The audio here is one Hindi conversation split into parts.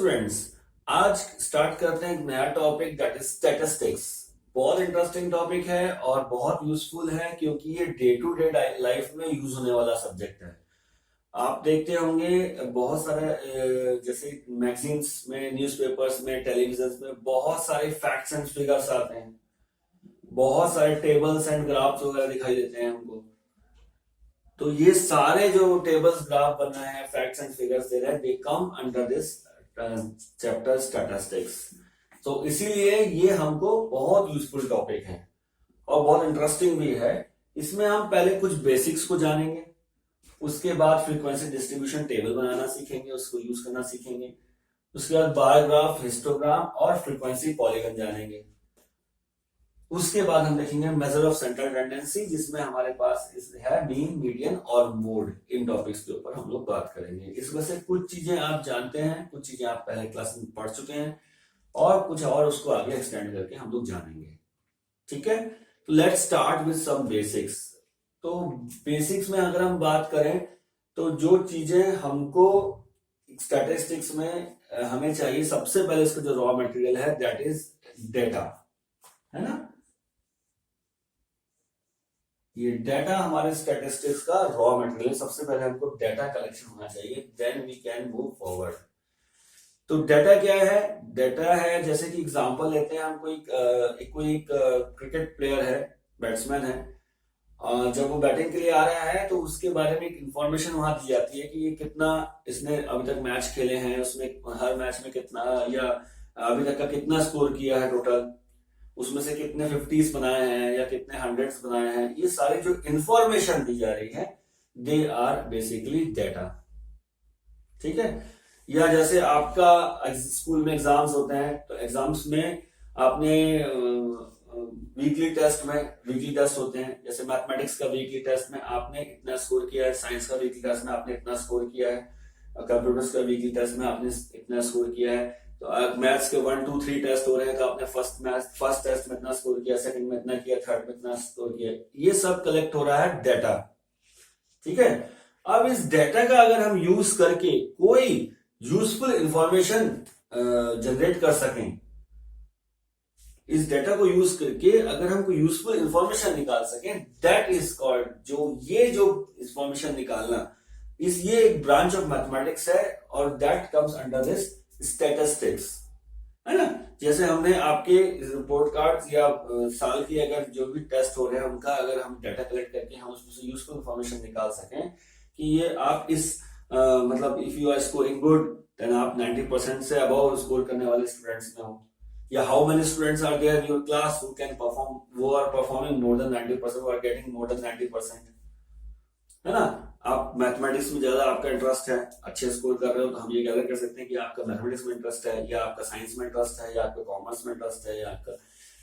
स्टूडेंट्स, आज स्टार्ट करते हैं एक नया टॉपिक दैट इज स्टैटिस्टिक्स। बहुत इंटरेस्टिंग टॉपिक है और बहुत यूजफुल है क्योंकि ये डे टू डे लाइफ में यूज होने वाला सब्जेक्ट है। आप देखते होंगे बहुत सारे जैसे मैगजीन्स में, न्यूज़पेपर्स में, टेलीविजन में बहुत सारे फैक्ट्स एंड फिगर्स आते हैं। बहुत सारे टेबल्स एंड ग्राफ्स वगैरह दिखाई देते हैं हमको। तो ये सारे जो टेबल्स ग्राफ बन रहे हैं, फैक्ट्स एंड फिगर्स दे रहे हैं, they come under this chapter statistics. तो इसीलिए ये हमको बहुत यूजफुल टॉपिक है और बहुत इंटरेस्टिंग भी है। इसमें हम पहले कुछ बेसिक्स को जानेंगे, उसके बाद फ्रीक्वेंसी डिस्ट्रीब्यूशन टेबल बनाना सीखेंगे, उसको यूज करना सीखेंगे। उसके बाद बार ग्राफ, हिस्टोग्राम और फ्रीक्वेंसी पॉलीगन जानेंगे। उसके बाद हम देखेंगे मेजर ऑफ सेंट्रल टेंडेंसी, जिसमें हमारे पास है मीन, मीडियन और मोड। इन टॉपिक्स के ऊपर हम लोग बात करेंगे। इसमें से कुछ चीजें आप जानते हैं, कुछ चीजें आप पहले क्लास में पढ़ चुके हैं और कुछ और उसको आगे एक्सटेंड करके हम लोग जानेंगे। ठीक है, तो let's start with some basics. तो बेसिक्स में अगर हम बात करें तो जो चीजें हमको स्टैटिस्टिक्स में हमें चाहिए, सबसे पहले इसका जो रॉ मटेरियल है दैट इज डेटा, है ना। ये डेटा हमारे स्टैटिस्टिक्स का रॉ मटेरियल। सबसे पहले हमको डेटा कलेक्शन होना चाहिए, then we can move forward. तो डेटा क्या है? डेटा है, जैसे कि एग्जांपल लेते हैं हम, कोई क्रिकेट प्लेयर है, बैट्समैन है। जब वो बैटिंग के लिए आ रहा है तो उसके बारे में एक इंफॉर्मेशन वहां दी जाती है कि ये कितना इसने अभी तक मैच खेले हैं, उसमें हर मैच में कितना, या अभी तक का कितना स्कोर किया है टोटल, उसमें से कितने 50s बनाए हैं या कितने 100s बनाए हैं। ये सारी जो इंफॉर्मेशन दी जा रही है, दे आर बेसिकली डेटा। ठीक है। या जैसे आपका स्कूल में एग्जाम्स होते हैं, तो एग्जाम्स में आपने वीकली टेस्ट होते हैं। जैसे मैथमेटिक्स का वीकली टेस्ट में आपने इतना स्कोर किया है, साइंस का वीकली टेस्ट में आपने इतना स्कोर किया है, कंप्यूटर्स का वीकली टेस्ट में आपने इतना स्कोर किया है। तो मैथ्स के 1 2 3 टेस्ट हो रहे हैं, तो आपने फर्स्ट टेस्ट में इतना स्कोर किया, सेकंड में इतना किया, थर्ड में इतना स्कोर किया। ये सब कलेक्ट हो रहा है डेटा। ठीक है। अब इस डेटा का अगर हम यूज करके कोई यूजफुल इंफॉर्मेशन जनरेट कर सकें, इस डेटा को यूज करके अगर हम कोई यूजफुल इंफॉर्मेशन निकाल सकें, दैट इज कॉल्ड, जो इंफॉर्मेशन निकालना, ये एक ब्रांच ऑफ मैथमेटिक्स है और that comes under this statistics, है ना। जैसे हमने आपके रिपोर्ट कार्ड या साल की अगर जो भी टेस्ट हो रहे हैं उनका अगर हम डाटा कलेक्ट करके हम उसमें से यूजफुल इंफॉर्मेशन निकाल सकें कि ये आप इस मतलब if you are scoring good, then आप 90% से अबव स्कोर करने वाले स्टूडेंट्स में हो, या how many students are there in your class who can perform, वो आर परफॉर्मिंग मोर देन 90%, वो आर गेटिंग मोर देन 90%, है ना। आप मैथमेटिक्स में ज्यादा आपका इंटरेस्ट है, अच्छे स्कोर कर रहे हो, तो हम ये गैदर कर सकते हैं कि आपका मैथमेटिक्स में इंटरेस्ट है, या आपका साइंस में इंटरेस्ट है, या आपका कॉमर्स में इंटरेस्ट है, या आपका,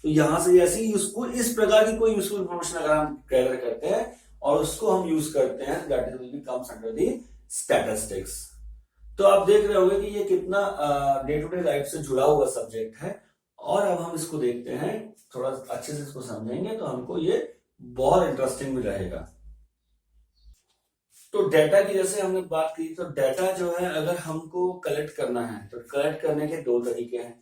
तो यहां से ऐसी यूजफुल, इस प्रकार की कोई यूजफुल इंफॉर्मेशन अगर हम गैदर करते हैं और उसको हम यूज करते हैं, that is will be comes under the statistics. तो आप देख रहे होंगे कि ये कितना डे टू डे लाइफ से जुड़ा हुआ सब्जेक्ट है। और अब हम इसको देखते हैं, थोड़ा अच्छे से इसको समझेंगे तो हमको ये बहुत इंटरेस्टिंग भी रहेगा। तो डेटा की जैसे हमने बात की, तो डेटा जो है अगर हमको कलेक्ट करना है तो कलेक्ट करने के दो तरीके हैं।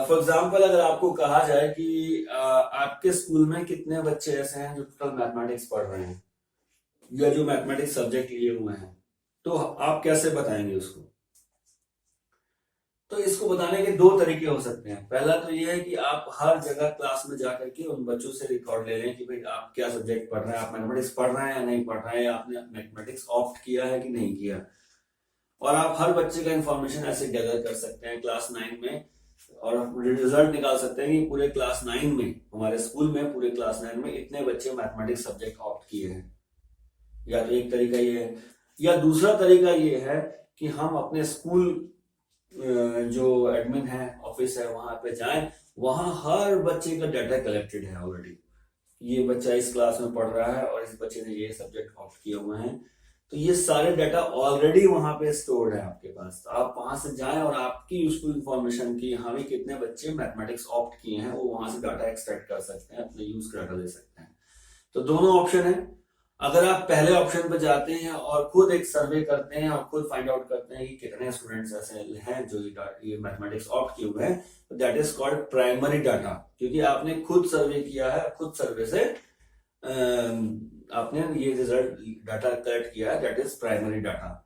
फॉर एग्जाम्पल, अगर आपको कहा जाए कि आपके स्कूल में कितने बच्चे ऐसे हैं जो टोटल मैथमेटिक्स पढ़ रहे हैं या जो मैथमेटिक्स सब्जेक्ट लिए हुए हैं, तो आप कैसे बताएंगे उसको? तो इसको बताने के दो तरीके हो सकते हैं। पहला तो ये है कि आप हर जगह क्लास में जाकर के उन बच्चों से रिकॉर्ड ले लें कि भाई आप क्या सब्जेक्ट पढ़ रहे हैं, आप मैथमेटिक्स पढ़ रहे हैं या नहीं पढ़ रहे हैं, या आपने मैथमेटिक्स ऑप्ट किया है कि नहीं किया। और आप हर बच्चे का इंफॉर्मेशन ऐसे गैदर कर सकते हैं क्लास 9 में, और रिजल्ट निकाल सकते हैं कि पूरे क्लास 9 में, हमारे स्कूल में पूरे क्लास 9 में इतने बच्चे मैथमेटिक्स सब्जेक्ट ऑप्ट किए हैं। या तो एक तरीका ये है, या दूसरा तरीका ये है कि हम अपने स्कूल जो एडमिन है, ऑफिस है, वहां पे जाएं, वहां हर बच्चे का डाटा कलेक्टेड है ऑलरेडी। ये बच्चा इस क्लास में पढ़ रहा है और इस बच्चे ने ये सब्जेक्ट ऑप्ट किए हुए हैं, तो ये सारे डाटा ऑलरेडी वहां पे स्टोर्ड है आपके पास। तो आप वहां से जाएं और आपकी यूजफुल इंफॉर्मेशन की, हाँ कितने बच्चे मैथमेटिक्स ऑप्ट किए हैं, वो वहां से डाटा एक्सट्रैक्ट कर सकते हैं, अपने यूज का डाटा ले सकते हैं। तो दोनों ऑप्शन है। अगर आप पहले ऑप्शन पे जाते हैं और खुद एक सर्वे करते हैं और खुद फाइंड आउट करते हैं कि कितने स्टूडेंट्स ऐसे हैं जो ये मैथमेटिक्स ऑप्ट किए हुए हैं, तो that is called primary data, क्योंकि आपने खुद सर्वे किया है, खुद सर्वे से आपने ये रिजल्ट डाटा कलेक्ट किया है, दैट इज प्राइमरी डाटा।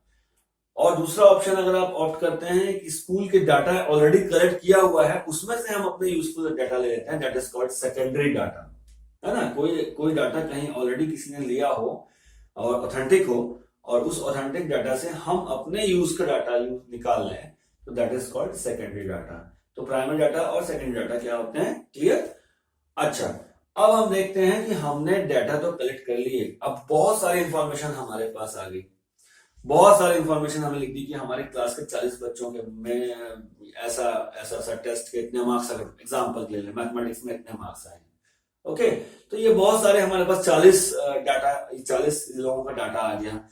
और दूसरा ऑप्शन अगर आप ऑप्ट करते हैं कि स्कूल के डाटा ऑलरेडी कलेक्ट किया हुआ है, उसमें से हम अपने यूजफुल डाटा ले लेते हैं, that is called secondary data, है ना। कोई डाटा कहीं ऑलरेडी किसी ने लिया हो और ऑथेंटिक हो, और उस ऑथेंटिक डाटा से हम अपने यूज का डाटा निकाल लें, तो that is called secondary data. तो प्राइमरी डाटा और सेकेंडरी डाटा क्या होते हैं, क्लियर। अच्छा, अब हम देखते हैं कि हमने डाटा तो कलेक्ट कर लिए, अब बहुत सारी इंफॉर्मेशन हमारे पास आ गई, बहुत सारी इंफॉर्मेशन हमें लिख दी कि हमारे क्लास के 40 बच्चों के में ऐसा ऐसा टेस्ट के इतने मार्क्स, अगर एग्जाम्पल ले लें मैथमेटिक्स में इतने मार्क्स आए, ओके। तो ये बहुत सारे हमारे पास 40 लोगों का डाटा आ गया।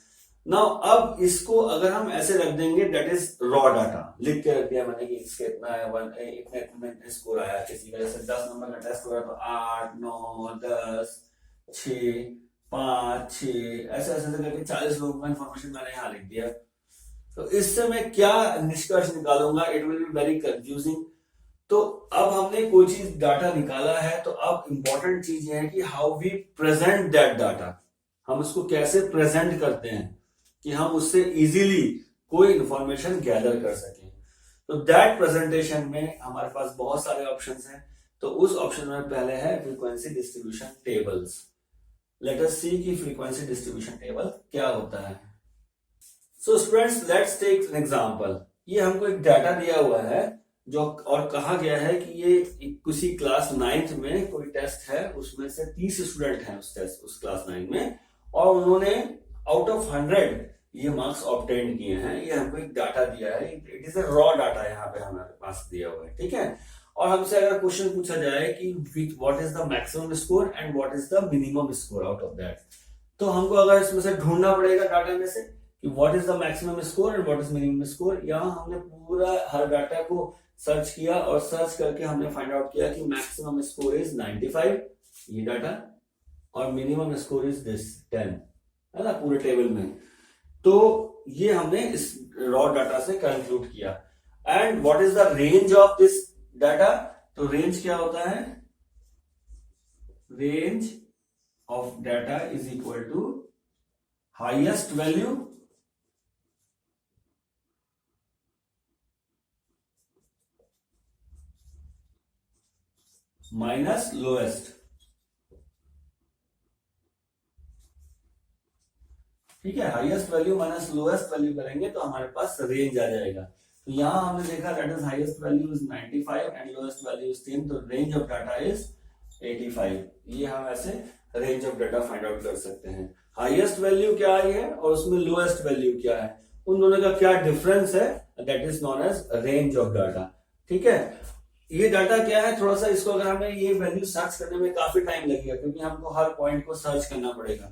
नाउ अब इसको अगर हम ऐसे रख देंगे, दैट इज रॉ डाटा, लिख के रख दिया मैंने कि इसके इतना है, इतने स्कोर आया, किसी का जैसे 10 नंबर का टेस्ट हो रहा तो 8, 9, 10, 6, 5, 6 ऐसे ऐसे करके 40 लोगों का इंफॉर्मेशन मैंने यहाँ लिख दिया। तो इससे मैं क्या निष्कर्ष निकालूंगा, it will be very confusing. तो अब हमने कोई चीज डाटा निकाला है, तो अब इंपॉर्टेंट चीज ये है कि how we present that data, हम उसको कैसे प्रेजेंट करते हैं कि हम उससे इजीली कोई इंफॉर्मेशन गैदर कर सकें। तो दैट प्रेजेंटेशन में हमारे पास बहुत सारे ऑप्शंस हैं। तो उस ऑप्शन में पहले है frequency distribution tables. Let us see कि फ्रीक्वेंसी डिस्ट्रीब्यूशन टेबल क्या होता है। So students, let's take an example. ये हमको एक डाटा दिया हुआ है जो, और कहा गया है कि ये किसी क्लास 9th में कोई टेस्ट है, उसमें से 30 स्टूडेंट हैं उस क्लास 9 में, और उन्होंने आउट ऑफ 100 ये मार्क्स ऑब्टेन किए हैं। ये हमको एक डाटा दिया है, it is a raw data यहाँ पे हमारे पास दिया हुआ है, ठीक है। और हमसे अगर क्वेश्चन पूछा जाए कि what is the maximum score and what is the minimum score out of that, तो हमको अगर इसमें से ढूंढना पड़ेगा डाटा में से कि what is the maximum score and what is minimum score. यहाँ हमने पूरा हर डाटा को सर्च किया और सर्च करके हमने फाइंड आउट किया कि मैक्सिमम स्कोर इज 95, ये डाटा, और मिनिमम स्कोर इज दिस 10, है ना, पूरे टेबल में। तो ये हमने इस रॉ डाटा से कंक्लूड किया। And what is the range of this data, तो रेंज क्या होता है, range of data is equal to highest value minus lowest, ठीक है। Highest value minus lowest value करेंगे तो हमारे पास रेंज आ जाएगा। तो यहां हमने देखा that is highest value is 95 and lowest value is 10, तो रेंज ऑफ डाटा इज 85। ये हम ऐसे range of data find out कर सकते हैं। हाईएस्ट वैल्यू क्या आई है और उसमें लोएस्ट वैल्यू क्या है, उन दोनों का क्या डिफरेंस है, that is known as range of data, ठीक है। ये डाटा क्या है, थोड़ा सा इसको अगर हमें ये वैल्यू सर्च करने में काफी टाइम लगेगा, क्योंकि हमको हर पॉइंट को सर्च करना पड़ेगा।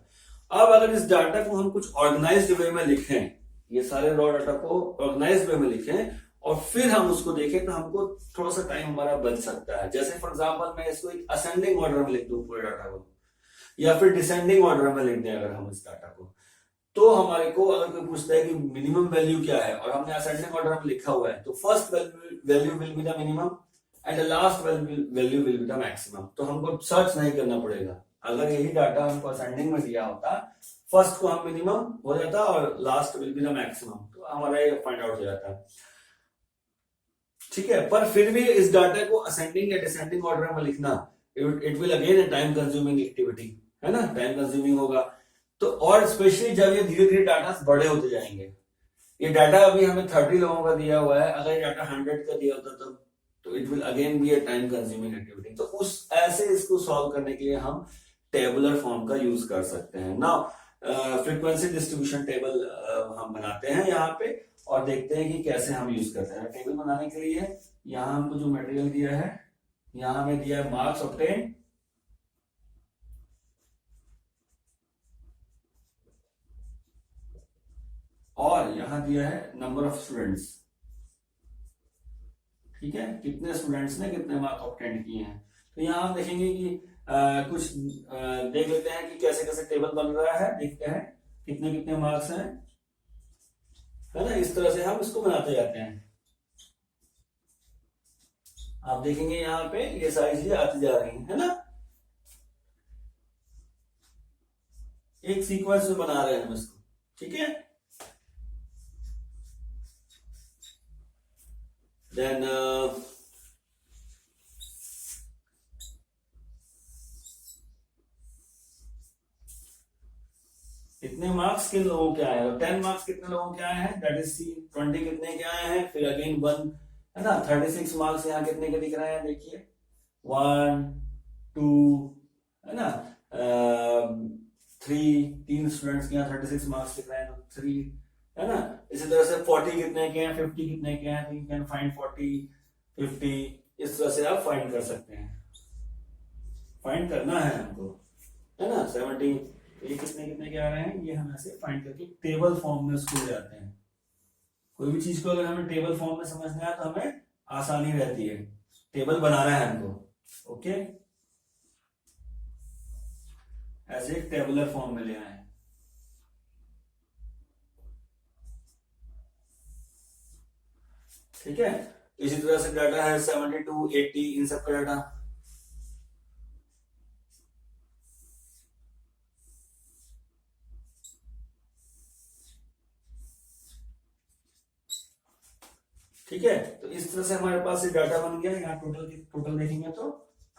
अब अगर इस डाटा को हम कुछ ऑर्गेनाइज्ड वे में लिखें, ये सारे रॉ डाटा को ऑर्गेनाइज्ड वे में लिखें और फिर हम उसको देखें, तो हमको थोड़ा सा टाइम हमारा बच सकता है। जैसे फॉर एग्जांपल मैं इसको एक असेंडिंग ऑर्डर में लिख दूं पूरे डाटा को, या फिर डिसेंडिंग ऑर्डर में लिख दें अगर हम इस डाटा को, तो हमारे को अगर कोई पूछता है कि मिनिमम वैल्यू क्या है और हमने असेंडिंग ऑर्डर में लिखा हुआ है, तो first value will be the minimum and the last value will be the maximum. तो हमको सर्च नहीं करना पड़ेगा। अगर यही डाटा हमको असेंडिंग में दिया होता, फर्स्ट को हम मिनिमम हो जाता और last will be the maximum, तो हमारा ये फाइंड आउट हो जाता, ठीक है। पर फिर भी इस डाटा को असेंडिंग या डिसेंडिंग ऑर्डर में लिखना, it will again A time consuming activity, है ना, टाइम कंज्यूमिंग होगा। तो और स्पेशली जब ये धीरे धीरे डाटा बड़े होते जाएंगे, ये डाटा अभी हमें 30 लोगों का दिया हुआ है, अगर ये डाटा 100 का दिया होता तो it will again be a time consuming activity. तो उस ऐसे इसको सॉल्व करने के लिए हम टेबुलर फॉर्म का यूज कर सकते हैं। नाउ फ्रीक्वेंसी डिस्ट्रीब्यूशन टेबल हम बनाते हैं यहाँ पे और देखते हैं कि कैसे हम यूज करते हैं। टेबल बनाने के लिए यहाँ हमको जो मटेरियल दिया है, यहाँ हमें दिया है मार्क्स ऑब्टेन, और यहाँ दिया है नंबर ऑफ स्टूडेंट्स, ठीक है, कितने स्टूडेंट्स ने कितने मार्क्स ऑब्टेन किए हैं। तो यहाँ हम देखेंगे कि कुछ देख लेते हैं कि कैसे कैसे टेबल बन रहा है, देखते हैं कितने कितने मार्क्स हैं, है ना। इस तरह से हम इसको बनाते जाते हैं। आप देखेंगे यहाँ पे ये सारी चीजें आती जा रही है ना, एक सीक्वेंस में बना रहे हैं हम इसको, ठीक है। देन कितने मार्क्स किन लोगों के आए हैं, 10 मार्क्स कितने लोगों के आए हैं, दैट इज सी 20 कितने के आए हैं, फिर अगेन 1, है ना। 36 मार्क्स यहाँ कितने के दिख रहे हैं, देखिए 1 2, है ना, 3 स्टूडेंट्स के यहाँ 36 मार्क्स दिख रहे हैं, तो 3, है ना। इसी तरह से 40 कितने के हैं, 50 कितने के हैं, यू कैन फाइंड 40 50, इस तरह से आप फाइंड कर सकते हैं। फाइंड करना है हमको, है ना। 70 ये कितने कितने के आ रहे हैं, ये हम ऐसे फाइंड करके टेबल फॉर्म में उसको ले जाते हैं। कोई भी चीज को अगर हमें टेबल फॉर्म में समझना है तो हमें आसानी रहती है, टेबल बनाना है हमको, ओके। ऐसे एक टेबुलर फॉर्म में ले आए, ठीक है। इसी तरह से डाटा है 72 80 इन सब का डाटा, ठीक है। तो इस तरह से हमारे पास ये डाटा बन गया। यहाँ टोटल देखेंगे तो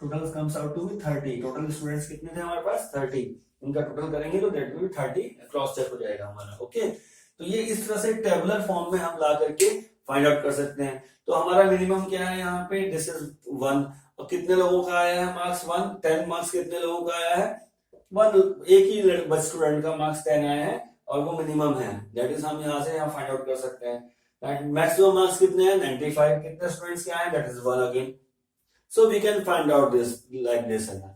total comes out to be 30। Total students कितने थे हमारे पास, 30। इनका टोटल करेंगे तो that will be 30, cross check हो जाएगा हमारा, ओके। तो ये इस तरह से टेबुलर फॉर्म में हम ला करके फाइंड आउट कर सकते हैं। तो हमारा मिनिमम क्या है यहाँ पे, दिस इज 1, और कितने लोगों का आया है मार्क्स 1, 10 मार्क्स कितने लोगों का आया है 1, एक ही स्टूडेंट का मार्क्स 10 आया है और वो मिनिमम है, दैट इज हम यहाँ से यहाँ फाइंड आउट कर सकते हैं। मैक्सिमम मार्क्स कितने हैं 95, कितने स्टूडेंट्स के आए, that is 1 again. So we can find out this like this, है ना।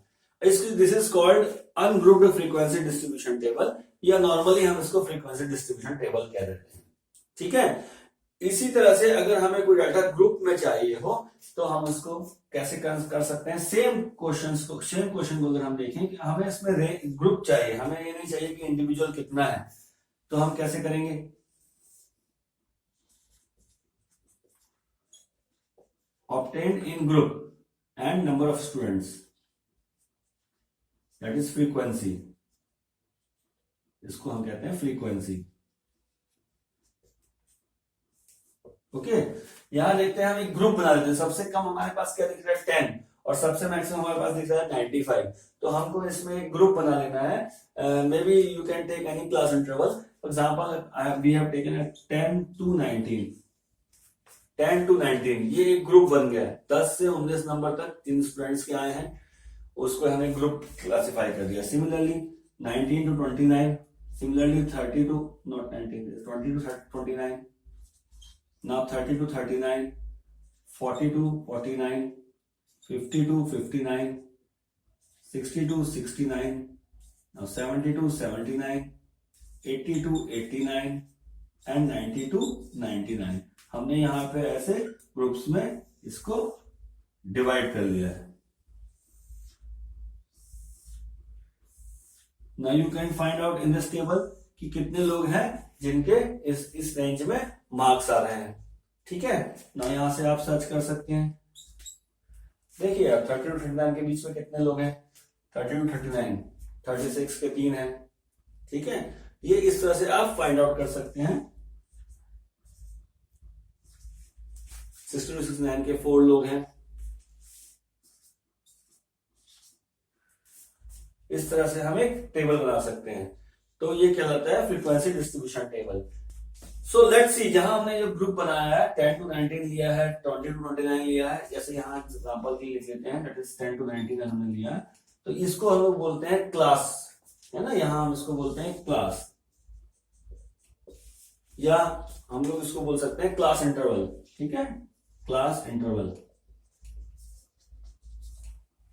This is called ungrouped frequency distribution table, या नॉर्मली हम इसको फ्रीक्वेंसी डिस्ट्रीब्यूशन टेबल कह देते हैं, ठीक है। इसी तरह से अगर हमें कोई डाटा ग्रुप में चाहिए हो तो हम उसको कैसे कर सकते हैं। सेम क्वेश्चन को अगर हम देखें कि हमें इसमें ग्रुप चाहिए, हमें ये नहीं चाहिए कि इंडिविजुअल कितना है, तो हम कैसे करेंगे। obtained in group and number of students, that is frequency, इसको हम कहते हैं फ्रीक्वेंसी, ओके। यहां देखते हैं हम एक ग्रुप बना लेते हैं। सबसे कम हमारे पास क्या दिख रहा है 10 और सबसे मैक्सिमम हमारे पास दिख रहा है 95। तो हमको इसमें एक ग्रुप बना लेना है। Maybe you can take any class interval, for example we have taken 10 to 19, 10 to 19, ये एक ग्रुप बन गया है। 10 से 19 नंबर तक जिन स्टूडेंट्स के आए हैं उसको हमें ग्रुप क्लासिफाई कर दिया। Similarly 19 to 29, similarly 30 to not 19, 20 to 29, now 30 to 39, 40 to 49, 50 to 59, 60 to 69, now 70 to 79, 80 to 89 and 90 to 99। हमने यहाँ पे ऐसे ग्रुप्स में इसको डिवाइड कर लिया है। Now you can find out in this table कि कितने लोग हैं जिनके इस रेंज में मार्क्स आ रहे हैं, ठीक है। नाउ यहां से आप सर्च कर सकते हैं। देखिए आप 30 to 39 के बीच में कितने लोग हैं, 30 to 39, 36 के 3 हैं, ठीक है। ये इस तरह से आप फाइंड आउट कर सकते हैं। 60 to 69 के 4 लोग हैं। इस तरह से हम एक टेबल बना सकते हैं। तो ये कहलाता है frequency distribution table. So let's see, जहां हमने जो ग्रुप बनाया है 10 to 19 लिया है, 20 to 29 लिया है, जैसे यहाँ एग्जांपल के लिख लेते हैं, दैट इज 10 to 19 हमने लिया, तो इसको हम लोग बोलते हैं क्लास, है ना। यहां हम इसको बोलते हैं क्लास, या हम लोग इसको बोल सकते हैं क्लास इंटरवल, ठीक है, क्लास इंटरवल,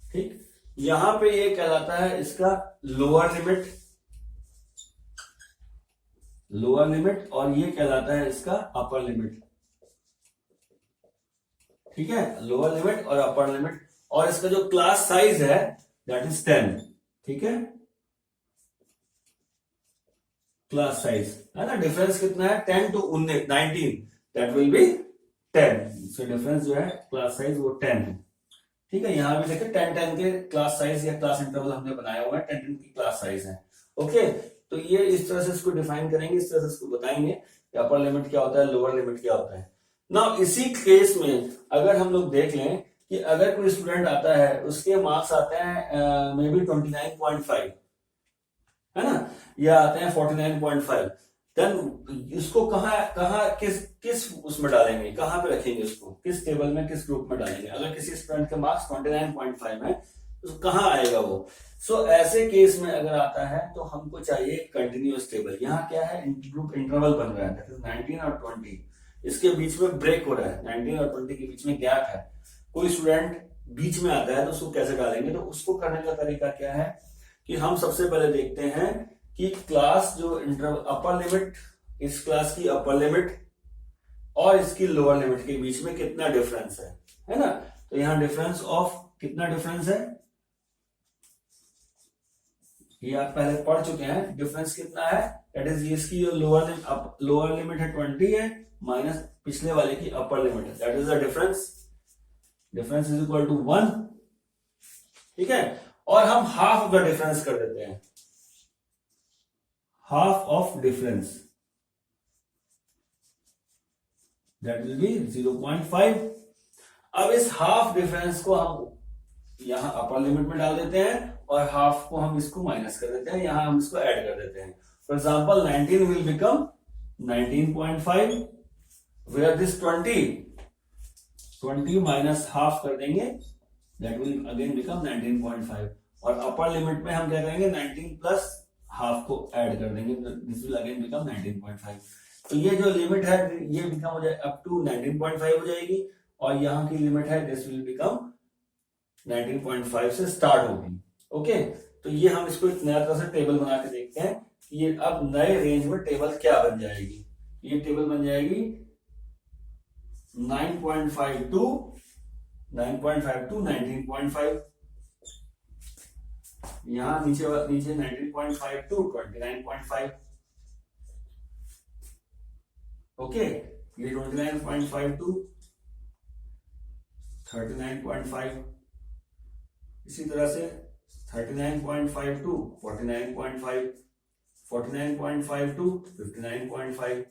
ठीक। यहां पे ये कहलाता है इसका लोअर लिमिट और ये कहलाता है इसका अपर लिमिट, ठीक है। लोअर लिमिट और अपर लिमिट, और इसका जो क्लास साइज है दैट इज 10, ठीक है, क्लास साइज है ना, डिफरेंस कितना है 10 to 19, that will B 10, so difference जो है क्लास साइज वो 10 है, ठीक है। यहां भी देखिए 10 के क्लास साइज या क्लास इंटरवल हमने बनाया हुआ है, 10 की क्लास साइज है, ओके। तो ये इस तरह से इसको डिफाइन करेंगे, इस तरह से इसको बताएंगे कि अपर लिमिट क्या होता है, लोअर लिमिट क्या होता है। ना इसी केस में अगर हम लोग देख लें कि अगर कोई स्टूडेंट आता है उसके मार्क्स आते हैं मे बी 29.5, है ना, या आते हैं 49.5, देन इसको कहाँ कहाँ किस किस उसमें डालेंगे, कहाँ पे रखेंगे उसको, किस टेबल में, किस ग्रुप में डालेंगे। अगर किसी स्टूडेंट के मार्क्स 29.5 है तो कहाँ आएगा वो। सो ऐसे केस में अगर आता है तो हमको चाहिए कंटिन्यूअस टेबल। यहाँ क्या है, ग्रुप इंटरवल बन रहा है 19 और 20, इसके बीच में ब्रेक हो रहा है, 19 और 20 के बीच में गैप है, कोई स्टूडेंट बीच में आता है तो उसको कैसे डालेंगे। तो उसको करने का तरीका क्या है कि हम सबसे पहले देखते हैं कि क्लास जो इंटरवल अपर लिमिट, इस क्लास की अपर लिमिट और इसकी लोअर लिमिट के बीच में कितना डिफरेंस है ना। तो यहां डिफरेंस ऑफ कितना डिफरेंस है, ये आप पहले पढ़ चुके हैं, डिफरेंस कितना है, दैट इज इसकी जो लोअर लिमिट है 20 है, माइनस पिछले वाले की अपर लिमिट है, that is the difference, difference is equal to 1, ठीक है। और हम हाफ ऑफ द डिफरेंस कर देते हैं, half of difference that will B 0.5। अब इस हाफ डिफरेंस को हम यहां अपर लिमिट में डाल देते हैं और हाफ को हम इसको माइनस कर देते हैं, यहां हम इसको ऐड कर देते हैं। For example 19 will become 19.5, where this 20 minus half कर देंगे, दैट विल अगेन बिकम 19.5, और अपर लिमिट में हम क्या करेंगे 19 प्लस हाफ को ऐड कर देंगे, दिस विल अगेन बिकम 19.5। तो ये जो लिमिट है ये बिकम हो जाए अप टू 19.5 हो जाएगी, और यहाँ की लिमिट है दिस विल बिकम 19.5 से स्टार्ट होगी, ओके। तो ये हम इसको एक नया तरह से टेबल बना के देखते हैं कि ये अब नए रेंज में टेबल क्या बन जाएगी। ये टेबल बन जाएगी 9.5 टू 19.5, यहां नीचे 19.5 टू 29.5, ओके। ये 29.5 टू 39.5, इसी तरह से 39.5 to 49.5, 49.5 to 59.5,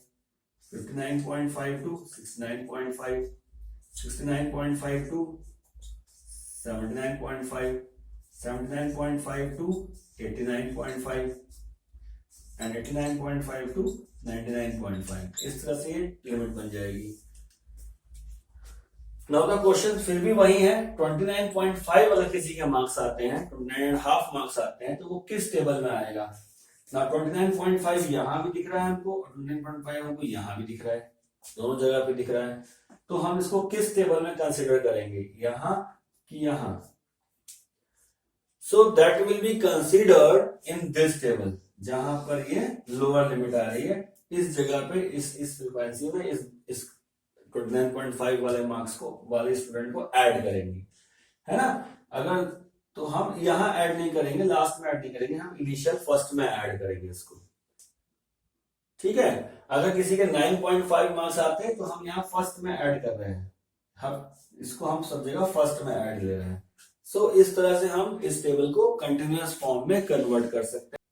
59.5 to 69.5, 69.5 to 79.5, 79.5 to 89.5, and 89.5 to 99.5। इस तरह से लिमिट बन जाएगी। नाउ द क्वेश्चन फिर भी वही है, 29.5 अगर किसी के मार्क्स आते हैं, 29.5 मार्क्स आते हैं, तो वो किस टेबल में आएगा। ना 29.5 यहां भी दिख रहा है हमको, और 29.5 हमको यहां भी दिख रहा है, दोनों जगह पे दिख रहा है। तो हम इसको किस टेबल में कंसिडर करेंगे, यहां कि यहां। So that will be considered in this table, जहां पर ये लोअर लिमिट आ रही है, इस जगह पे इस फ्रीक्वेंसी में इस 29.5 वाले मार्क्स को वाले स्टूडेंट को ऐड करेंगे, है ना। अगर तो हम यहां ऐड नहीं करेंगे, लास्ट में ऐड नहीं करेंगे, हम इनिशियल फर्स्ट में ऐड करेंगे इसको, ठीक है। अगर किसी के 9.5 मार्क्स आते हैं तो हम यहाँ फर्स्ट में ऐड कर रहे हैं, हम इसको हम सब जगह फर्स्ट में ऐड ले रहे हैं। सो इस तरह से हम इस टेबल को कंटिन्यूअस फॉर्म में कन्वर्ट कर सकते हैं।